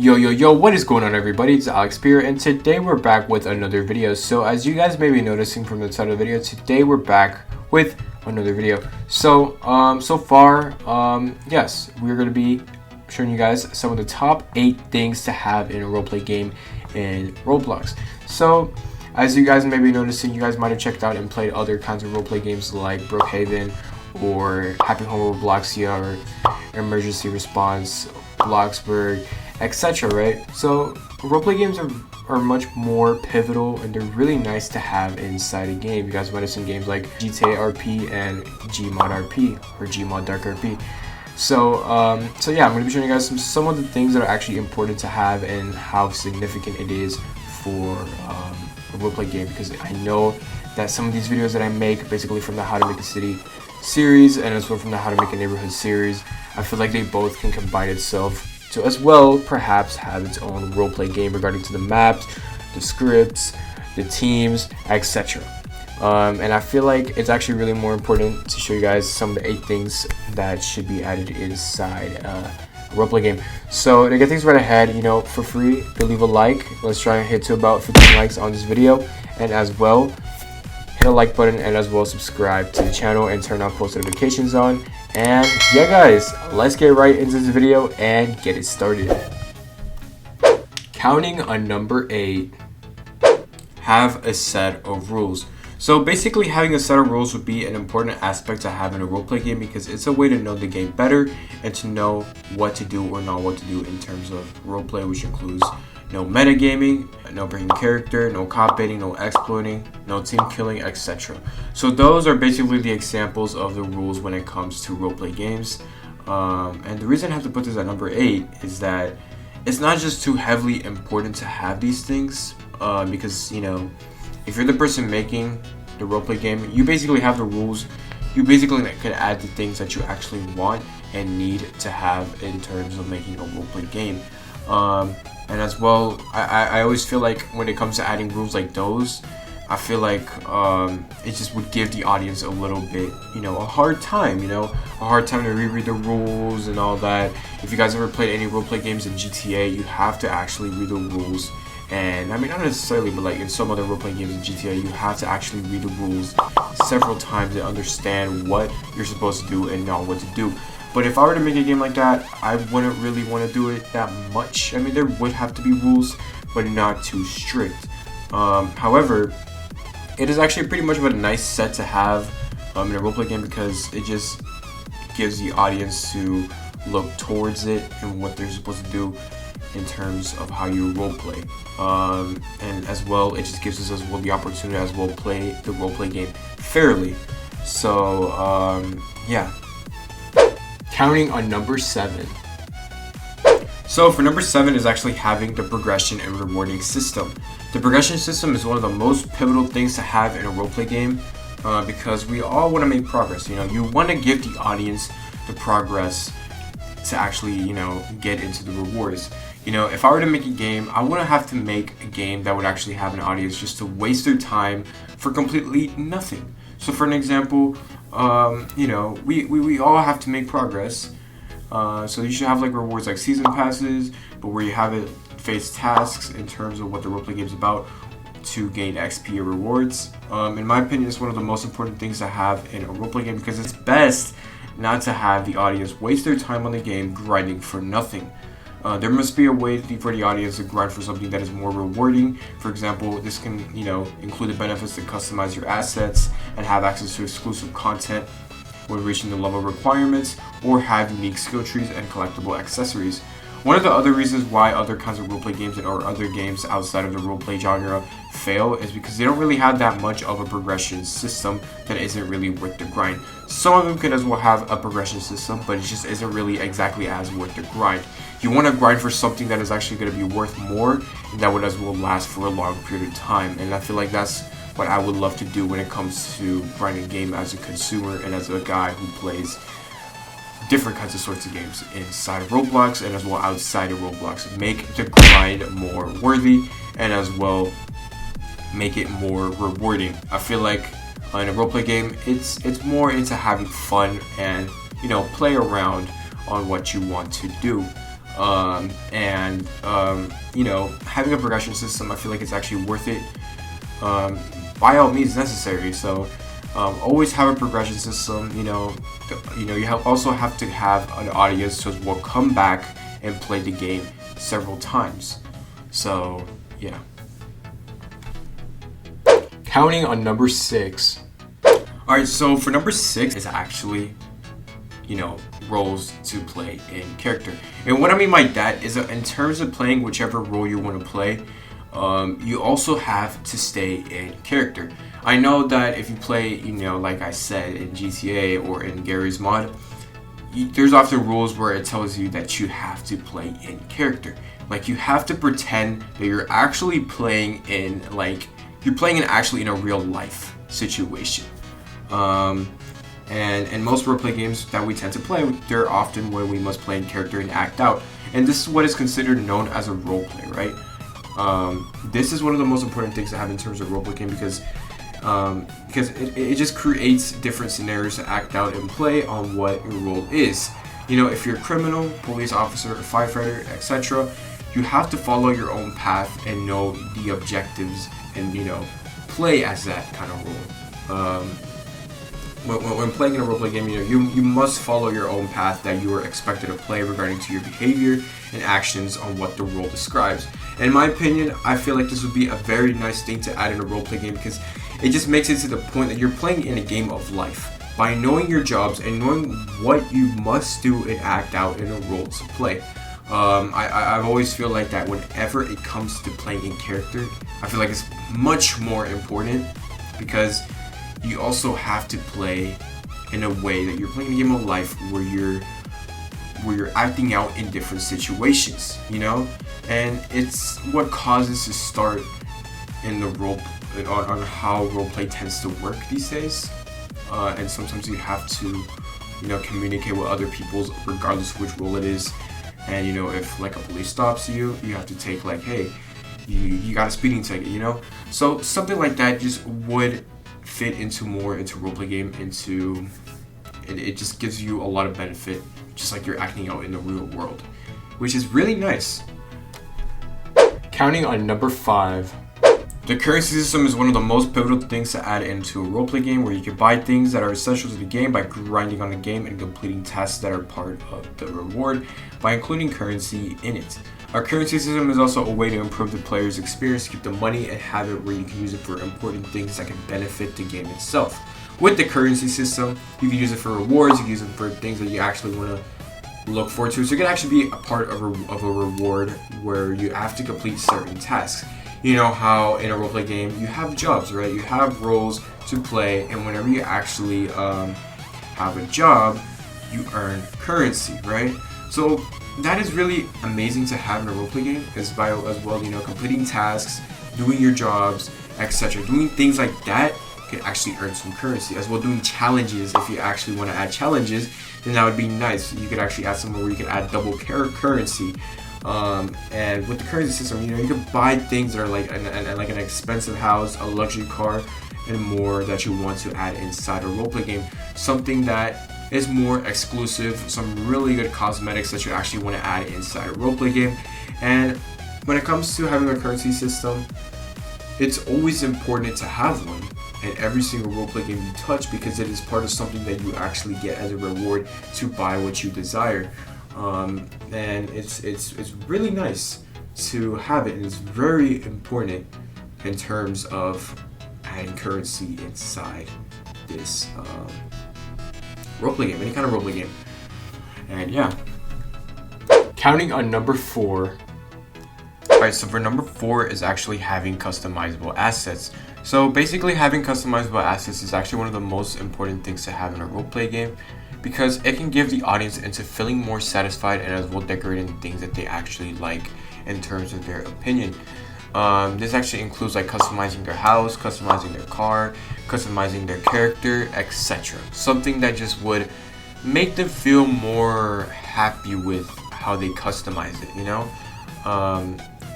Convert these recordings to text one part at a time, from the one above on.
Yo, what is going on, everybody? It's Alex here, and today we're back with another video. So as you guys may be noticing from the title of the video, today we're back with another video. So far, yes, we're going to be showing you guys some of the top 8 things to have in a roleplay game in Roblox. So as you guys may be noticing, you guys might have checked out and played other kinds of roleplay games like Brookhaven or Happy Home Robloxia or Emergency Response, Bloxburg, etc. Right? So roleplay games are much more pivotal, and they're really nice to have inside a game. You guys might have seen games like GTA RP and Gmod RP or Gmod Dark RP. So yeah, I'm going to be showing you guys some of the things that are actually important to have and how significant it is for a roleplay game, because I know that some of these videos that I make, basically from the How to Make a City series and as well from the How to Make a Neighborhood series, I feel like they both can combine itself to as well perhaps have its own roleplay game regarding to the maps, the scripts, the teams, etc. And I feel like it's actually really more important to show you guys some of the 8 things that should be added inside a roleplay game. So to get things right ahead, for free, leave a like. Let's try and hit to about 15 likes on this video, and as well hit a like button, and as well subscribe to the channel and turn on post notifications on. And yeah guys, let's get right into this video and get it started. Counting on number 8, have a set of rules. So basically, having a set of rules would be an important aspect to have in a roleplay game, because it's a way to know the game better and to know what to do or not what to do in terms of roleplay, which includes no metagaming, no breaking character, no cop baiting, no exploiting, no team killing, etc. So those are basically the examples of the rules when it comes to roleplay games. And the reason I have to put this at number 8 is that it's not just too heavily important to have these things, because if you're the person making the roleplay game, you basically have the rules. You basically can add the things that you actually want and need to have in terms of making a roleplay game. And as well, I always feel like when it comes to adding rules like those, I feel like it just would give the audience a little bit, a hard time, a hard time to reread the rules and all that. If you guys ever played any roleplay games in GTA, you have to actually read the rules. And I mean, not necessarily, but like in some other roleplay games in GTA, you have to actually read the rules several times to understand what you're supposed to do and not what to do. But if I were to make a game like that, I wouldn't really want to do it that much. I mean, there would have to be rules, but not too strict. However, it is actually pretty much of a nice set to have in a roleplay game, because it just gives the audience to look towards it and what they're supposed to do in terms of how you roleplay. And as well, it just gives us as well the opportunity to as well play the roleplay game fairly. So yeah. Counting on number 7. So for number 7 is actually having the progression and rewarding system. The progression system is one of the most pivotal things to have in a roleplay game, because we all want to make progress. You want to give the audience the progress to actually, get into the rewards. If I were to make a game, I wouldn't have to make a game that would actually have an audience just to waste their time for completely nothing. So for an example, we all have to make progress. So you should have like rewards like season passes, but where you have it face tasks in terms of what the roleplay game is about to gain XP or rewards. In my opinion, it's one of the most important things to have in a roleplay game, because it's best not to have the audience waste their time on the game grinding for nothing. There must be a way for the audience to grind for something that is more rewarding. For example, this can, include the benefits to customize your assets and have access to exclusive content when reaching the level requirements, or have unique skill trees and collectible accessories. One of the other reasons why other kinds of roleplay games or other games outside of the roleplay genre fail is because they don't really have that much of a progression system that isn't really worth the grind. Some of them could as well have a progression system, but it just isn't really exactly as worth the grind. You want to grind for something that is actually going to be worth more, and that would as well last for a long period of time. And I feel like that's what I would love to do when it comes to grinding a game as a consumer and as a guy who plays different kinds of sorts of games inside of Roblox and as well outside of Roblox. Make the grind more worthy and as well make it more rewarding. I feel like in a roleplay game, it's more into having fun and play around on what you want to do. You know, having a progression system, I feel like it's actually worth it. By all means necessary. So always have a progression system. You know, also have to have an audience who will come back and play the game several times. So yeah. Counting on number 6. Alright, so for number 6 is actually, you know, roles to play in character. And what I mean by that is that in terms of playing whichever role you want to play, you also have to stay in character. I know that if you play, you know, like I said, in GTA or in Gary's mod, there's often rules where it tells you that you have to play in character. Like, you have to pretend that you're actually playing in, like, you're playing actually in a real life situation. And most roleplay games that we tend to play, they're often where we must play in character and act out. And this is what is considered known as a roleplay, right? This is one of the most important things to have in terms of roleplay game because it just creates different scenarios to act out and play on what your role is. You know, if you're a criminal, police officer, firefighter, etc., you have to follow your own path and know the objectives and, you know, play as that kind of role. When playing in a roleplay game, you know, you must follow your own path that you are expected to play regarding to your behavior and actions on what the role describes. In my opinion, I feel like this would be a very nice thing to add in a roleplay game because it just makes it to the point that you're playing in a game of life. By knowing your jobs and knowing what you must do and act out in a role to play. I always feel like that whenever it comes to playing in character, I feel like it's much more important because you also have to play in a way that you're playing a game of life where you're acting out in different situations, you know? And it's what causes to start in the role on how roleplay tends to work these days. And sometimes you have to, you know, communicate with other people regardless of which role it is. And, you know, if like a police stops you, you have to take like, hey, you got a speeding ticket, you know? So something like that just would fit into roleplay game, it just gives you a lot of benefit, just like you're acting out in the real world, which is really nice. Counting on number 5. The currency system is one of the most pivotal things to add into a roleplay game where you can buy things that are essential to the game by grinding on the game and completing tasks that are part of the reward by including currency in it. Our currency system is also a way to improve the player's experience, keep the money, and have it where you can use it for important things that can benefit the game itself. With the currency system, you can use it for rewards, you can use it for things that you actually want to look forward to. So it can actually be a part of a reward where you have to complete certain tasks. You know how in a roleplay game you have jobs, right? You have roles to play, and whenever you actually have a job, you earn currency, right? So that is really amazing to have in a roleplay game as well, you know, completing tasks, doing your jobs, etc. Doing things like that can actually earn some currency, as well doing challenges. If you actually want to add challenges, then that would be nice. You could actually add somewhere where you could add double currency. And with the currency system, you know, you can buy things that are like an expensive house, a luxury car, and more that you want to add inside a roleplay game. Something that is more exclusive, some really good cosmetics that you actually want to add inside a roleplay game. And when it comes to having a currency system, it's always important to have one in every single roleplay game you touch because it is part of something that you actually get as a reward to buy what you desire. And it's really nice to have it, and it's very important in terms of adding currency inside this roleplay game, any kind of roleplay game. And yeah. Counting on number 4. Alright, so for number 4 is actually having customizable assets. So basically having customizable assets is actually one of the most important things to have in a roleplay game because it can give the audience into feeling more satisfied and as well decorating things that they actually like in terms of their opinion. This actually includes like customizing their house, customizing their car, customizing their character, etc. Something that just would make them feel more happy with how they customize it, you know?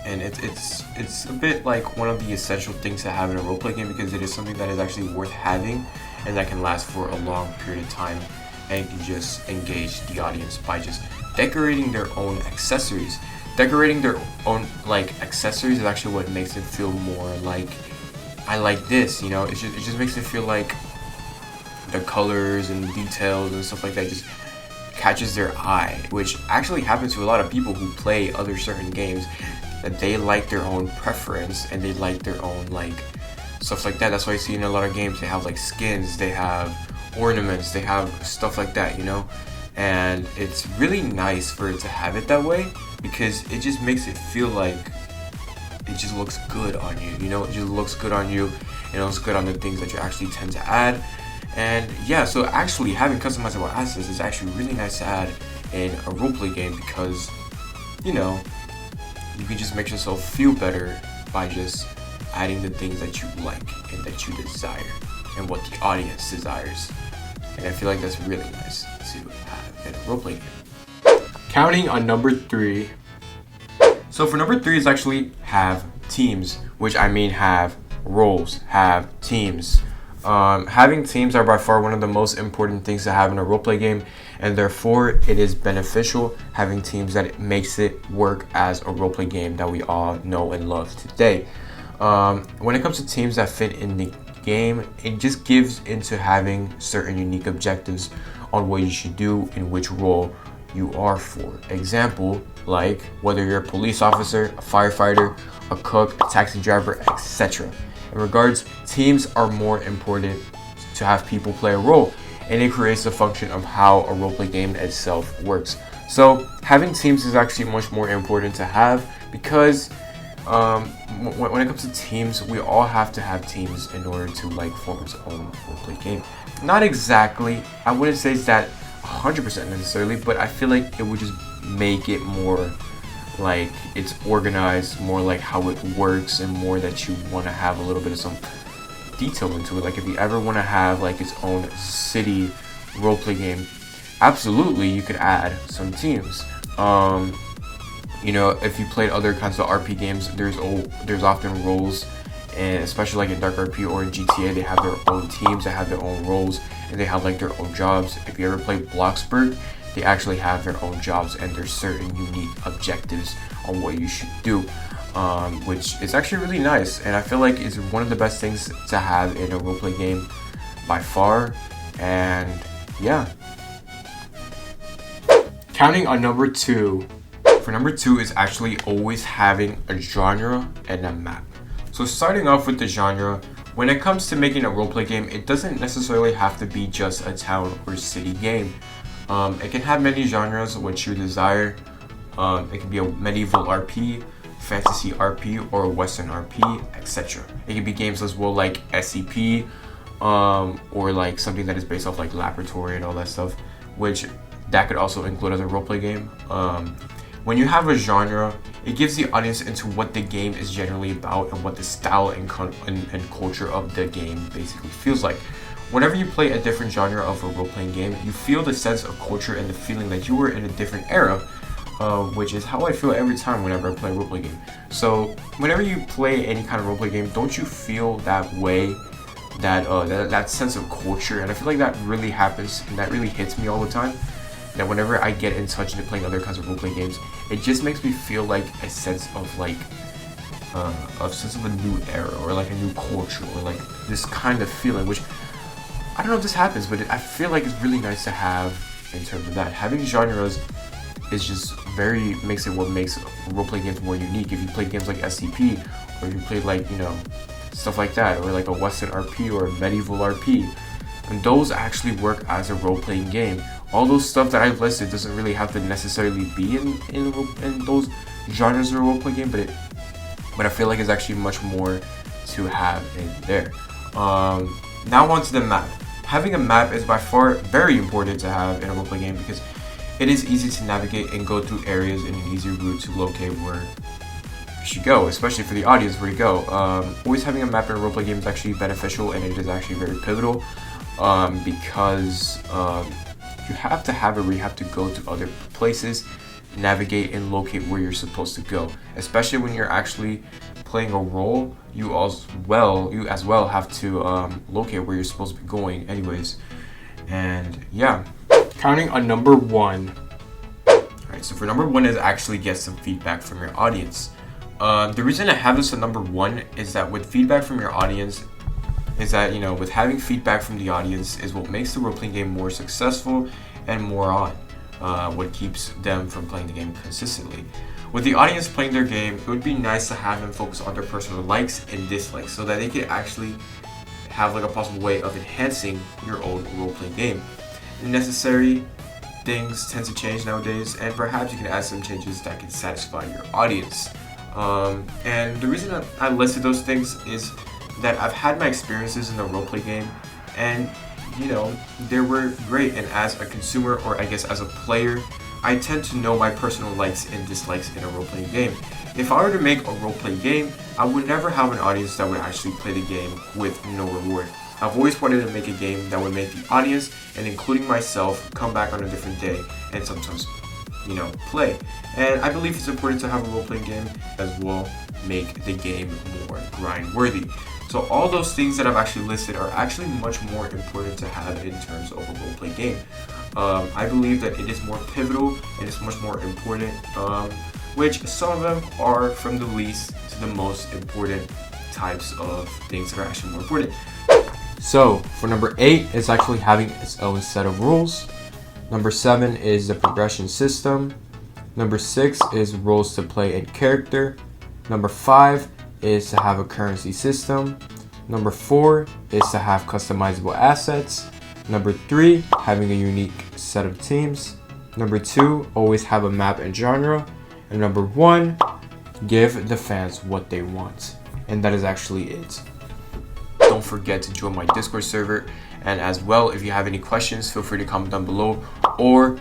And it's a bit like one of the essential things to have in a roleplay game because it is something that is actually worth having and that can last for a long period of time and can just engage the audience by just decorating their own accessories. Decorating their own like accessories is actually what makes it feel more like I like this, you know. It just makes it feel like the colors and details and stuff like that just catches their eye, which actually happens to a lot of people who play other certain games, that they like their own preference and they like their own like stuff like that. That's why you see in a lot of games they have like skins, they have ornaments, they have stuff like that, you know. And it's really nice for it to have it that way, because it just makes it feel like it just looks good on you, you know. It just looks good on you, and it looks good on the things that you actually tend to add. And yeah, so actually having customizable assets is actually really nice to add in a roleplay game, because, you know, you can just make yourself feel better by just adding the things that you like and that you desire and what the audience desires. And I feel like that's really nice to have in a roleplay game. Counting on number 3. So for number 3 is actually have teams, which I mean have roles, have teams. Having teams are by far one of the most important things to have in a roleplay game, and therefore it is beneficial having teams that makes it work as a roleplay game that we all know and love today. When it comes to teams that fit in the game, it just gives into having certain unique objectives on what you should do in which role you are for. Example, like whether you're a police officer, a firefighter, a cook, a taxi driver, etc. In regards, teams are more important to have people play a role, and it creates a function of how a roleplay game itself works. So having teams is actually much more important to have, because when it comes to teams, we all have to have teams in order to like form its own roleplay game. Not exactly, I wouldn't say it's that 100% necessarily, but I feel like it would just make it more like it's organized, more like how it works, and more that you want to have a little bit of some detail into it. Like if you ever want to have like its own city roleplay game, absolutely you could add some teams. You know, if you played other kinds of RP games, there's often roles, and especially like in Dark RP or in GTA, they have their own teams, they have their own roles, and they have like their own jobs. If you ever played Bloxburg, they actually have their own jobs and there's certain unique objectives on what you should do, which is actually really nice, and I feel like it's one of the best things to have in a roleplay game by far. And yeah, counting on number 2. For number 2 is actually always having a genre and a map. So starting off with the genre, when it comes to making a roleplay game, it doesn't necessarily have to be just a town or city game. It can have many genres which you desire. It can be a medieval RP, fantasy RP, or a western RP, etc. It can be games as well like SCP, or like something that is based off like laboratory and all that stuff, which that could also include as a roleplay game. When you have a genre, it gives the audience into what the game is generally about and what the style and culture of the game basically feels like. Whenever you play a different genre of a role-playing game, you feel the sense of culture and the feeling that you were in a different era, which is how I feel every time whenever I play a roleplay game. So whenever you play any kind of roleplay game, don't you feel that way, that sense of culture? And I feel like that really happens, and that really hits me all the time. That whenever I get in touch into playing other kinds of roleplay games, it just makes me feel like a sense of like a new era, or like a new culture, or like this kind of feeling, which I don't know if this happens, but I feel like it's really nice to have in terms of that. Having genres is just makes what makes roleplay games more unique. If you play games like SCP, or if you play like, you know, stuff like that, or like a Western RP or a medieval RP, and those actually work as a role-playing game. All those stuff that I've listed doesn't really have to necessarily be in those genres of a role-playing game, but I feel like it's actually much more to have in there. Now on to the map. Having a map is by far very important to have in a roleplay game, because it is easy to navigate and go through areas in an easy route to locate where you should go, especially for the audience where you go. Always having a map in a roleplay game is actually beneficial, and it is actually very pivotal, because you have to have it where you have to go to other places, navigate and locate where you're supposed to go. Especially when you're actually playing a role, you as well have to locate where you're supposed to be going anyways. And yeah, counting on number 1. Alright, so for number 1 is actually get some feedback from your audience. The reason I have this at number 1 is that with feedback from your audience, is that, with having feedback from the audience is what makes the role-playing game more successful and more on. What keeps them from playing the game consistently. With the audience playing their game, it would be nice to have them focus on their personal likes and dislikes so that they could actually have like a possible way of enhancing your own role-playing game. Necessary things tend to change nowadays, and perhaps you can add some changes that can satisfy your audience. And the reason that I listed those things is that I've had my experiences in the roleplay game, and they were great. And as a consumer, or I guess as a player, I tend to know my personal likes and dislikes in a roleplay game. If I were to make a roleplay game, I would never have an audience that would actually play the game with no reward. I've always wanted to make a game that would make the audience, and including myself, come back on a different day and sometimes, play. And I believe it's important to have a role-playing game as well, make the game more grind-worthy. So all those things that I've actually listed are actually much more important to have in terms of a role-playing game. I believe that it is more pivotal and it's much more important, which some of them are from the least to the most important types of things that are actually more important. So for number 8, it's actually having its own set of rules. Number 7 is the progression system. Number 6 is roles to play and character. Number 5 is to have a currency system. Number 4 is to have customizable assets. Number 3, having a unique set of teams. Number 2, always have a map and genre. And number 1, give the fans what they want. And that is actually it. Don't forget to join my Discord server, and as well, if you have any questions, feel free to comment down below, or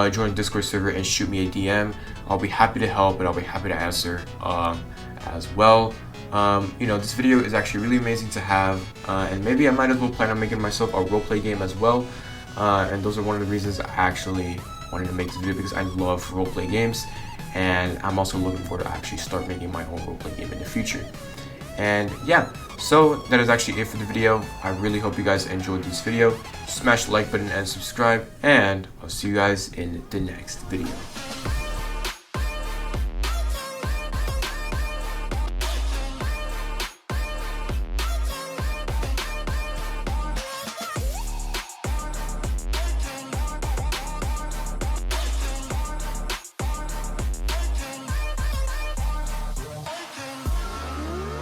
join the Discord server and shoot me a DM. I'll be happy to help, and I'll be happy to answer as well. This video is actually really amazing to have, and maybe I might as well plan on making myself a roleplay game as well. And those are one of the reasons I actually wanted to make this video, because I love roleplay games, and I'm also looking forward to actually start making my own roleplay game in the future. And yeah, so that is actually it for the video. I really hope you guys enjoyed this video. Smash the like button and subscribe, and I'll see you guys in the next video.